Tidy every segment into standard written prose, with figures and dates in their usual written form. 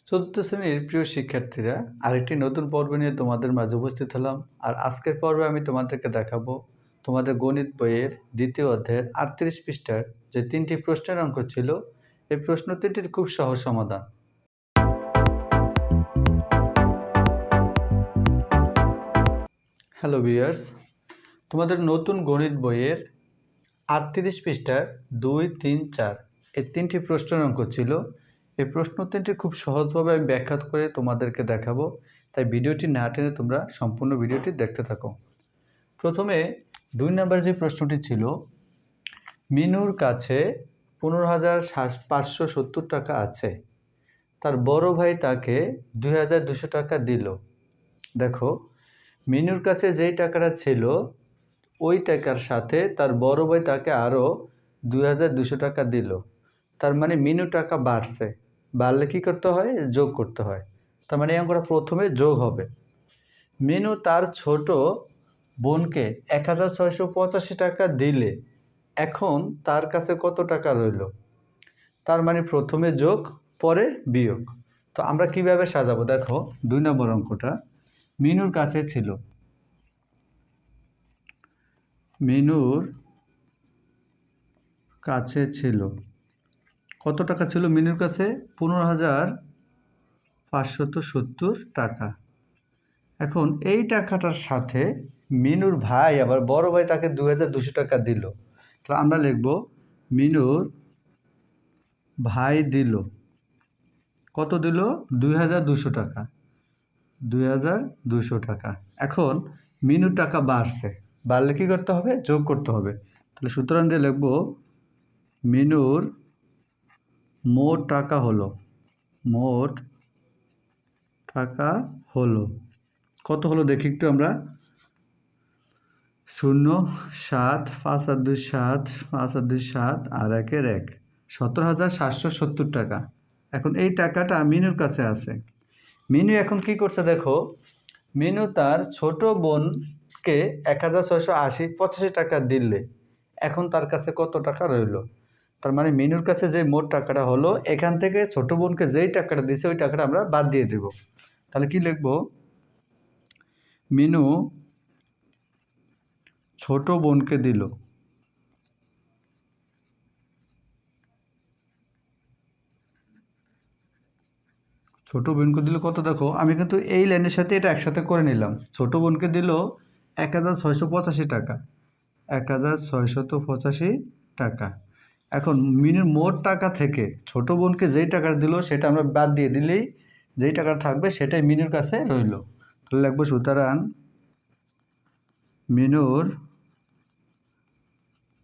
চতুর্থ শ্রেণীর প্রিয় শিক্ষার্থীরা, আরেকটি নতুন পর্ব নিয়ে তোমাদের মাঝে উপস্থিত হলাম। আর আজকের পর্বে আমি তোমাদেরকে দেখাবো তোমাদের গণিত বইয়ের দ্বিতীয় অধ্যায়ের 38 পৃষ্ঠার যে 3টি প্রশ্নের অঙ্ক ছিল, এই প্রশ্ন 3টির খুব সহজ সমাধান। হ্যালো ভিউয়ার্স, তোমাদের নতুন গণিত বইয়ের 38 পৃষ্ঠার 2, 3, 4 এই 3টি প্রশ্নের অঙ্ক ছিল। এই প্রশ্ন 3টি খুব সহজভাবে আমি ব্যাখ্যা করে তোমাদেরকে দেখাবো, তাই ভিডিওটি না টেনে তোমরা সম্পূর্ণ ভিডিওটি দেখতে থাকো। প্রথমে 2 নম্বর যে প্রশ্নটি ছিল, মিনুর কাছে 15,570 টাকা আছে, তার বড় ভাই তাকে 2,200 টাকা দিল। দেখো, মিনুর কাছে যেই টাকাটা ছিল ওই টাকার সাথে তার বড় ভাই তাকে আরও 2,200 টাকা দিল। তার মানে মিনু টাকা বাড়ছে, বাড়লে কী করতে হয়? যোগ করতে হয়। তার মানে এই অঙ্কটা প্রথমে যোগ হবে। মিনু তার ছোট বোনকে 1,685 টাকা দিলে এখন তার কাছে কত টাকা রইল? তার মানে প্রথমে যোগ, পরে বিয়োগ। তো আমরা কিভাবে সাজাবো? দেখো, 2 নম্বর অঙ্কটা মিনুর কাছে ছিল, মিনুর কাছে ছিল কত টাকা ছিল? মিনুর কাছে 15,570 টাকা। এখন এই টাকাটার সাথে মিনুর ভাই, আবার বড় ভাই তাকে 2,200 টাকা দিল। তো আমরা লিখব মিনুর ভাই দিল কত? দিল 2,200 টাকা। 2,200 টাকা। এখন মিনুর টাকা বাড়ছে, বাড়লে কী করতে হবে? যোগ করতে হবে। তাহলে সুতরাং দিয়ে লিখব মিনুর মোট টাকা হলো, মোট টাকা হলো কত হলো দেখি একটু আমরা। 0, 7, 5 আর 2 7, 5 আর 2 7 আর 1 এর 1, 17,770 টাকা। এখন এই টাকাটা মিনুর কাছে আছে। মিনু এখন কি করছে? দেখো, মিনু তার ছোট বোনকে 1,685 টাকা দিলে এখন তার কাছে কত টাকা রইল? তার মানে মিনুর কাছে যে মোট টাকাটা হলো, এখান থেকে ছোট বোনকে যেই টাকাটা দিছে ওই টাকাটা আমরা বাদ দিয়ে দেব। তাহলে কি লিখব? মিনু ছোট বোনকে দিল, ছোট বোনকে দিল কত? দেখো, আমি কিন্তু এই লাইনের সাথে এটা একসাথে করে নিলাম। ছোট বোনকে দিল 1,685 টাকা, 1,685 টাকা। এখন মিনুর মোট টাকা থেকে ছোট বোনকে যেই টাকাটা দিল সেটা আমরা বাদ দিয়ে দিলেই যেই টাকাটা থাকবে সেটাই মিনুর কাছে রইল। তাহলে লিখব সুতরাং মিনুর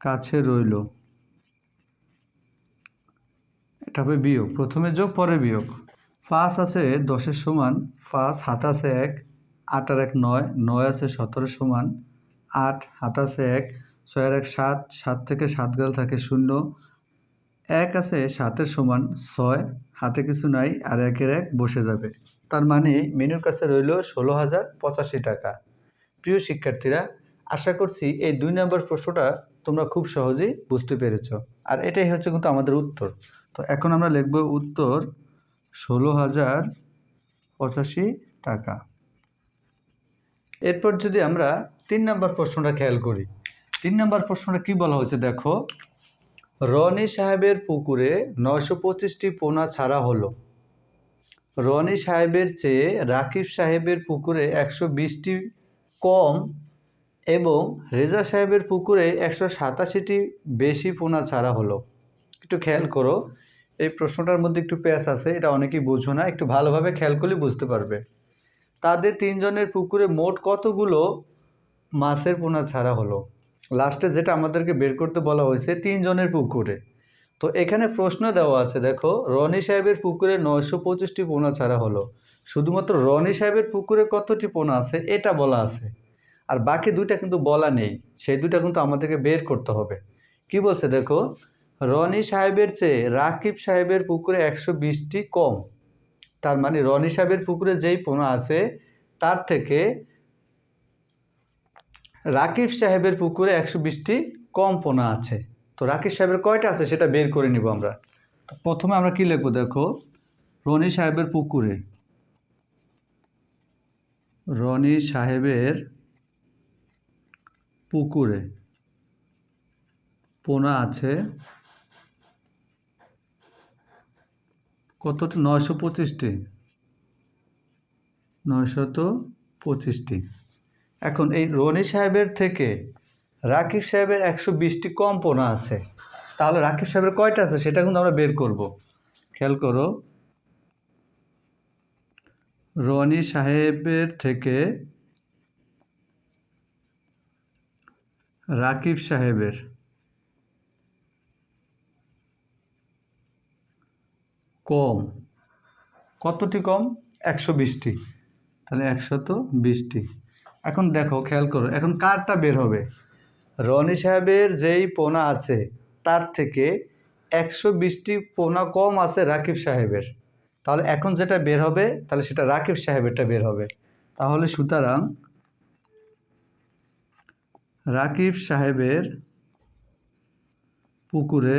কাছে রইল। এটা হবে বিয়োগ, প্রথমে যোগ পরে বিয়োগ। 5 আছে 10-এর সমান, 5 হাত আছে 1, 8 আর 1 9, 9 আছে 17-এর সমান, 8 হাত আছে 1, 6 আর 1 7, 7 থেকে 7 গেলে থাকে 0, 1 আছে 7-এর সমান, 6 হাতে কিছু নাই আর 1 এর 1 বসে যাবে। তার মানে মিনুর কাছে রইল 16,085 টাকা। প্রিয় শিক্ষার্থীরা, আশা করছি এই 2 নম্বর প্রশ্নটা তোমরা খুব সহজেই বুঝতে পেরেছ। আর এটাই হচ্ছে কিন্তু আমাদের উত্তর। তো এখন আমরা লিখব উত্তর 16,085 টাকা। এরপর যদি আমরা 3 নম্বর প্রশ্নটা খেয়াল করি, 3 নম্বর প্রশ্নটা কি বলা হয়েছে? দেখো, রনি সাহেবের পুকুরে 925টি পোনা ছাড়া হলো। রনি সাহেবের চেয়ে রাকিব সাহেবের পুকুরে 120টি কম এবং রেজা সাহেবের পুকুরে 187টি বেশি পোনা ছাড়া হলো। একটু খেয়াল করো, এই প্রশ্নটার মধ্যে একটু প্যাচ আছে, এটা অনেকেই বুঝো না, একটু ভালোভাবে খেয়াল করলে বুঝতে পারবে। তাদের 3 জনের পুকুরে মোট কতগুলো মাছের পোনা ছাড়া হলো? লাস্টে যেটা আমাদেরকে বের করতে বলা হয়েছে 3 জনের পুকুরে। তো এখানে প্রশ্ন দেওয়া আছে, দেখো, রনি সাহেবের পুকুরে 925টি পোনা ছাড়া হলো। শুধুমাত্র রনি সাহেবের পুকুরে কতটি পোনা আছে এটা বলা আছে, আর বাকি 2টা কিন্তু বলা নেই। সেই 2টা কিন্তু আমাদেরকে বের করতে হবে। কি বলছে? দেখো, রনি সাহেবের চেয়ে রাকিব সাহেবের পুকুরে 120টি কম। তার মানে রনি সাহেবের পুকুরে যেই পোনা আছে তার থেকে রাকিব সাহেবের পুকুরে 120টি কম পোনা আছে। তো রাকিব সাহেবের কয়টা আছে সেটা বের করে নিব আমরা। তো প্রথমে আমরা কি লিখব? দেখো, রনি সাহেবের পুকুরে রনি সাহেবের পুকুরে পোনা আছে কতটি? 925টি। 925টি। এখন এই রনি সাহেবের থেকে রাকিব সাহেবের 120টি কম পোনা আছে, তাহলে রাকিব সাহেবের কয়টা আছে সেটা কিন্তু আমরা বের করব। খেয়াল করো, রনি সাহেবের থেকে রাকিব সাহেবের কম কতটি? কম 120টি। তাহলে 120টি। এখন দেখো, খেয়াল করো, এখন কারটা বের হবে? রনি সাহেবের যেই পোনা আছে তার থেকে 120টি পোনা কম আছে রাকিব সাহেবের। তাহলে এখন যেটা বের হবে তাহলে সেটা রাকিব সাহেবেরটা বের হবে। তাহলে সুতরাং রাকিব সাহেবের পুকুরে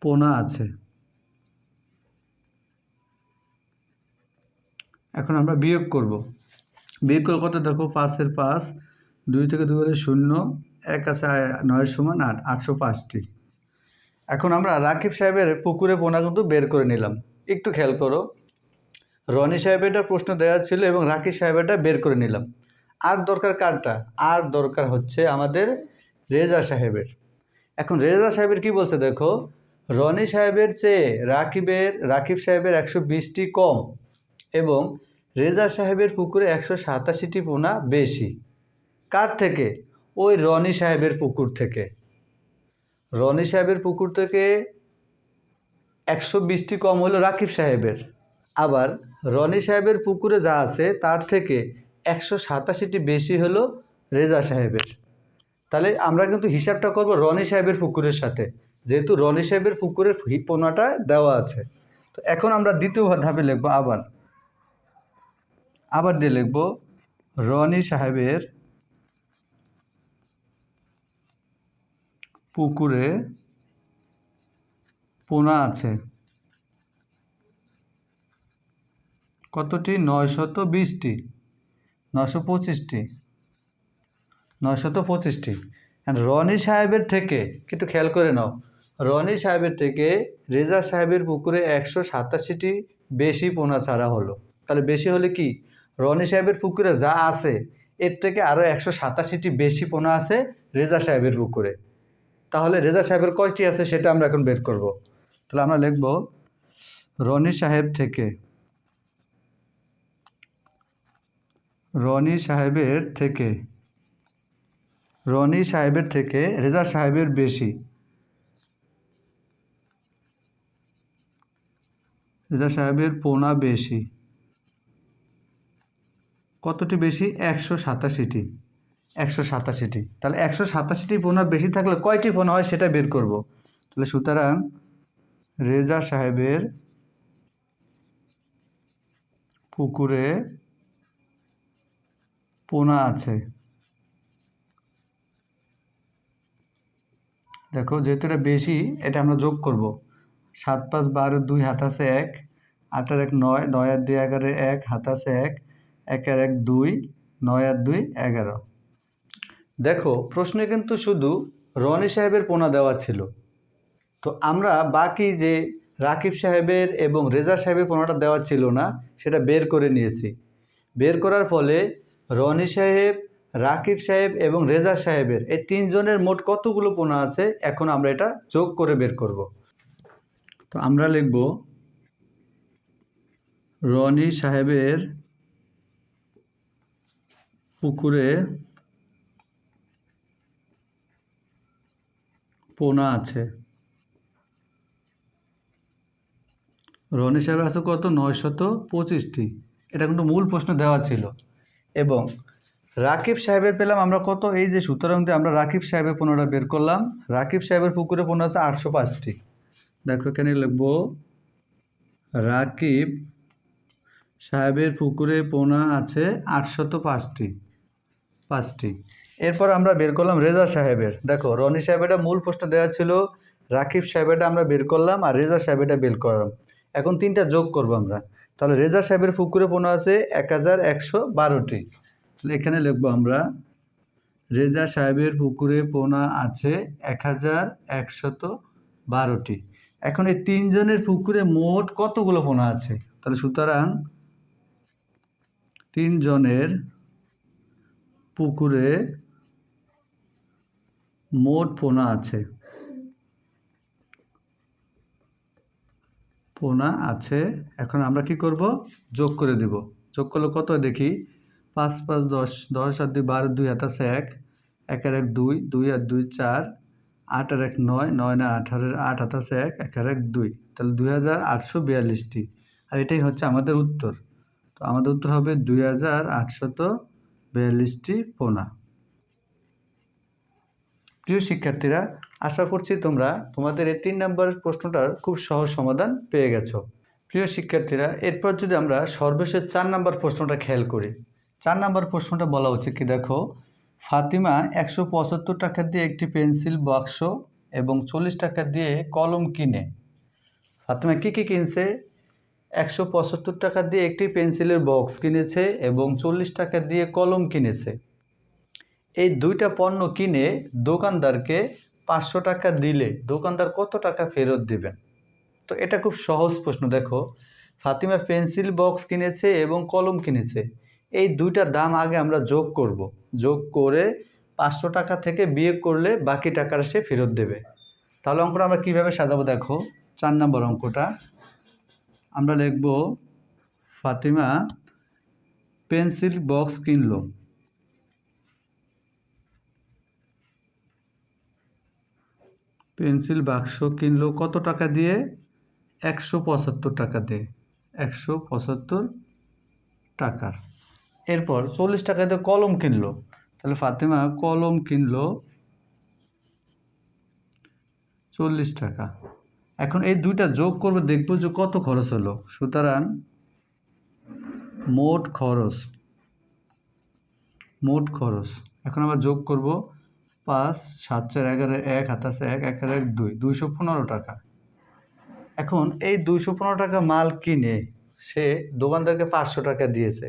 পোনা আছে। এখন আমরা বিয়োগ করব। বিয়োগ করে কত? দেখো, 5-এর 5, 2 থেকে 2 হলে 0, 1 আছে 9 সমান 8, 805টি। এখন আমরা রাকিব সাহেবের পুকুরে পোনা কিন্তু বের করে নিলাম। একটু খেয়াল করো, রনি সাহেবেরটা প্রশ্ন দেওয়া ছিল এবং রাকিব সাহেবেরটা বের করে নিলাম। আর দরকার কারটা? আর দরকার হচ্ছে আমাদের রেজা সাহেবের। এখন রেজা সাহেবের কি বলছে দেখো, রনি সাহেবের চেয়ে রাকিব সাহেবের 120টি কম এবং রেজা সাহেবের পুকুরে 187টি পোনা বেশি। কার থেকে? ওই রনি সাহেবের পুকুর থেকে। রনি সাহেবের পুকুর থেকে 120টি কম হলো রাকিব সাহেবের। আবার রনি সাহেবের পুকুরে যা আছে তার থেকে 187টি বেশি হলো রেজা সাহেবের। তাহলে আমরা কিন্তু হিসাবটা করব রনি সাহেবের পুকুরের সাথে, যেহেতু রনি সাহেবের পুকুরের পোনাটা দেওয়া আছে। তো এখন আমরা দ্বিতীয় ধাপে লিখব, আবার দিয়ে লিখব রনি সাহেবের পুকুরে পোনা আছে কতটি? 920টি। 925টি। 925টি। রনি সাহেবের থেকে একটু খেয়াল করে নাও, রনি সাহেবের থেকে রেজা সাহেবের পুকুরে 187টি বেশি পোনা ছাড়া হলো। তাহলে বেশি হলে কি? রনি সাহেবের পুকুরে যা আছে এর থেকে আরও 187টি বেশি পোনা আছে রেজা সাহেবের পুকুরে। তাহলে রেজা সাহেবের কয়টি আছে সেটা আমরা এখন বের করব। তাহলে আমরা লিখব রনি সাহেবের থেকে রেজা সাহেবের বেশি। রেজা সাহেবের পোনা বেশি। কতটি বেশি? 187টি। 187টি। তাহলে 187টি পোনা বেশি থাকলে কয়টি পোনা হয় সেটা বের করব। তাহলে সুতরাং রেজা সাহেবের পুকুরে পোনা আছে। দেখো, যেহেতু এটা বেশি, এটা আমরা যোগ করব। 7, 5, 12, 2 হাত আছে 1, 8 আর 1 9, 9 আর 2 11, 1 হাত আছে 1, 1 আর 1 2, 9 আর 2 11। দেখো, প্রশ্নে কিন্তু শুধু রনি সাহেবের পোনা দেওয়া ছিল। তো আমরা বাকি যে রাকিব সাহেবের এবং রেজা সাহেবের পোনাটা দেওয়া ছিল না সেটা বের করে নিয়েছি। বের করার ফলে রনি সাহেব, রাকিব সাহেব এবং রেজা সাহেবের এই তিনজনের মোট কতগুলো পোনা আছে এখন আমরা এটা যোগ করে বের করব। তো আমরা লিখব রনি সাহেবের পুকুরে পোনা আছে। রনি সাহেবের আছে কত? 925টি। এটা কিন্তু মূল প্রশ্ন দেওয়া ছিল। এবং রাকিব সাহেবের পেলাম আমরা কত? এই যে সুতরাং দিয়ে আমরা রাকিব সাহেবের পোনাটা বের করলাম। রাকিব সাহেবের পুকুরে পোনা আছে 805টি। দেখো, এখানে লিখব রাকিব সাহেবের পুকুরে পোনা আছে 805টি। এরপর আমরা বের করলাম রেজা সাহেবের। দেখো, রনি সাহেবেরটা মূল প্রশ্ন দেওয়া ছিল, রাকিব সাহেবেরটা আমরা বের করলাম আর রেজা সাহেবেরটা বের করলাম। এখন তিনটা যোগ করব আমরা। তাহলে রেজা সাহেবের পুকুরে পোনা আছে 1112টি। তাহলে এখানে লিখবো আমরা রেজা সাহেবের পুকুরে পোনা আছে 1112টি। এখন এই তিনজনের পুকুরে মোট কতগুলো পোনা আছে? তাহলে সুতরাং তিনজনের পুকুরে মোট পোনা আছে এখন আমরা কি করব? যোগ করে দেব। যোগ করলে কত দেখি, 5 5 10, 10 আর 2 12, 2 হাতে আছে 1, 1 আর 1 2, 2 আর 2 4, 8 আর 1 9, 9 না 18, 8 হাতে আছে 1, 1 আর 1 2, তাহলে 2842টি। আর এটাই হচ্ছে আমাদের উত্তর। তো আমাদের উত্তর হবে 2842টি পোনা। প্রিয় শিক্ষার্থীরা, আশা করছি তোমরা তোমাদের এই 3 নম্বরের প্রশ্নটার খুব সহজ সমাধান পেয়ে গেছো। প্রিয় শিক্ষার্থীরা, এরপর যদি আমরা সর্বশেষ 4 নম্বর প্রশ্নটা খেয়াল করি। 4 নম্বর প্রশ্নটা বলা হচ্ছে কি দেখো, ফাতিমা 175 টাকা দিয়ে একটি পেন্সিল বাক্স এবং 40 টাকা দিয়ে কলম কিনে। ফাতিমা কি কি কিনছে? 175 টাকা দিয়ে একটি পেন্সিলের বক্স কিনেছে এবং 40 টাকা দিয়ে কলম কিনেছে। এই দুইটা পণ্য কিনে দোকানদারকে 500 টাকা দিলে দোকানদার কত টাকা ফেরত দিবেন? তো এটা খুব সহজ প্রশ্ন। দেখো, ফাতিমা পেন্সিল বক্স কিনেছে এবং কলম কিনেছে, এই দুইটার দাম আগে আমরা যোগ করব। যোগ করে 500 টাকা থেকে বিয়োগ করলে বাকি টাকাটা সে ফেরত দেবে। তাহলে অঙ্কটা আমরা কীভাবে সাজাবো দেখো। 4 নম্বর অঙ্কটা আমরা লিখব, ফাতিমা পেন্সিল বক্স কিনলো। পেন্সিল বাক্স কিনলো কত টাকা দিয়ে? 175 টাকা দিয়ে। 175 টাকার। এরপর 40 টাকা দিয়ে কলম কিনলো। তাহলে ফাতিমা কলম কিনলো 40 টাকা। এখন এই দুইটা যোগ করবো, দেখবো যে কত খরচ হলো। সুতরাং মোট খরচ এখন আমরা যোগ করব। 5 7 4 11, 1 হাতে আছে 1, 1 আর 1 2, 215 টাকা। এখন এই 215 টাকা মাল কিনে সে দোকানদারকে 500 টাকা দিয়েছে।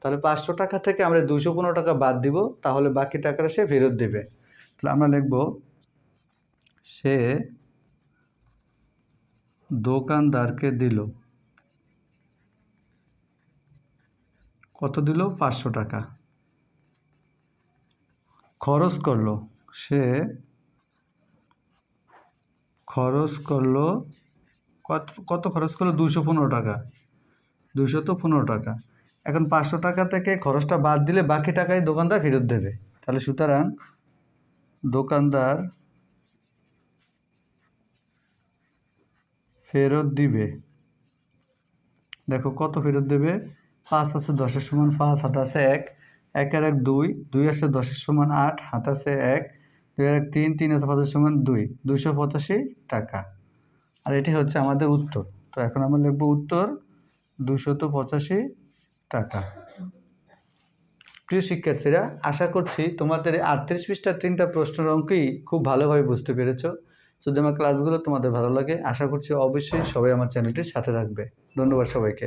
তাহলে 500 টাকা থেকে আমরা 215 টাকা বাদ দিব, তাহলে বাকি টাকাটা সে ফেরত দেবে। তাহলে আমরা লিখব, সে দোকানদারকে দিল কত? দিল 500 টাকা। খরচ করলো, সে খরচ করলো কত খরচ করলো? 215 টাকা। 215 টাকা। এখন 500 টাকা থেকে খরচটা বাদ দিলে বাকি টাকাই দোকানদার ফেরত দেবে। তাহলে সুতরাং দোকানদার ফেরত দিবে। দেখো কত ফেরত দেবে? 5 আছে 10-এর সমান 5, হাতে আছে 1, 1 আর 1 2, 2 আছে 10-এর সমান 8, হাতে আছে 1, 2 আর 1 3, 3 আছে 5-এর সমান 2, 285 টাকা। আর এটি হচ্ছে আমাদের উত্তর। তো এখন আমরা লিখব উত্তর 285 টাকা। প্রিয় শিক্ষার্থীরা, আশা করছি তোমাদের 38 পৃষ্ঠার 3টা প্রশ্নের অঙ্কই খুব ভালোভাবে বুঝতে পেরেছো। যদি আমার ক্লাসগুলো তোমাদের ভালো লাগে, আশা করছি অবশ্যই সবাই আমার চ্যানেলটির সাথে থাকবে। ধন্যবাদ সবাইকে।